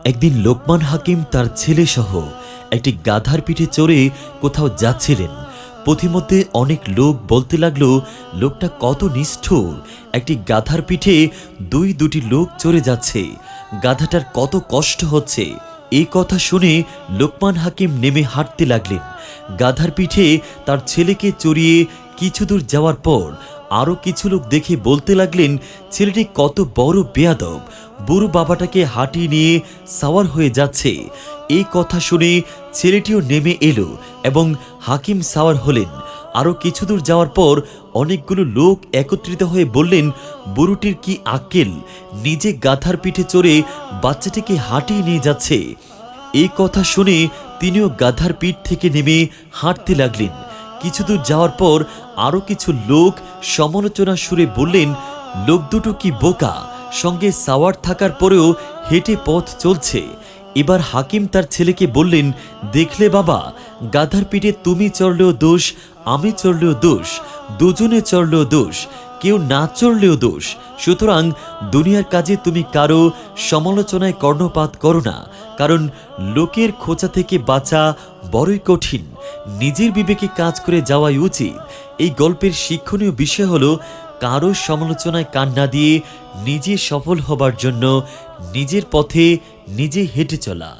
একদিন লোকমান হাকিম তার ছেলে সহ একটি গাধার পিঠে চড়ে কোথাও যাচ্ছিলেন। পথিমধ্যে অনেক লোক বলতে লাগলো, লোকটা কত নিষ্ঠুর, একটি গাধার পিঠে দুটি লোক চড়ে যাচ্ছে, গাধাটার কত কষ্ট হচ্ছে। এই কথা শুনে লোকমান হাকিম নেমে হাঁটতে লাগলেন। গাধার পিঠে তার ছেলেকে চড়িয়ে কিছু দূর যাওয়ার পর আরও কিছু লোক দেখে বলতে লাগলেন, ছেলেটি কত বড় বেয়াদব, বুড়ো বাবাটাকে হাঁটিয়ে নিয়ে সাওয়ার হয়ে যাচ্ছে। এই কথা শুনে ছেলেটিও নেমে এলো এবং হাকিম সাওয়ার হলেন। আরও কিছু দূর যাওয়ার পর অনেকগুলো লোক একত্রিত হয়ে বললেন, বুড়োটির কি আক্কেল, নিজে গাধার পিঠে চড়ে বাচ্চাটিকে হাঁটিয়ে নিয়ে যাচ্ছে। এই কথা শুনে তিনিও গাধার পিঠ থেকে নেমে হাঁটতে লাগলেন। কিছু দূর যাওয়ার পর আরও কিছু লোক সমালোচনা সুরে বললেন, লোক দুটো কি বোকা, সঙ্গে সাওয়ার থাকার পরেও হেঁটে পথ চলছে। এবার হাকিম তার ছেলেকে বললেন, দেখলে বাবা, গাধার পিঠে তুমি চড়লেও দোষ, আমি চড়লেও দোষ, দুজনে চড়লেও দোষ, কেউ না চড়লেও দোষ। সুতরাং দুনিয়ার কাজে তুমি কারো সমালোচনায় কর্ণপাত করো না, কারণ লোকের খোঁচা থেকে বাঁচা বড়ই কঠিন। নিজের বিবেকে কাজ করে যাওয়াই উচিত। এই গল্পের শিক্ষণীয় বিষয় হলো, কারো সমালোচনায় কান না দিয়ে নিজে সফল হবার জন্য নিজের পথে নিজে হেঁটে চলা।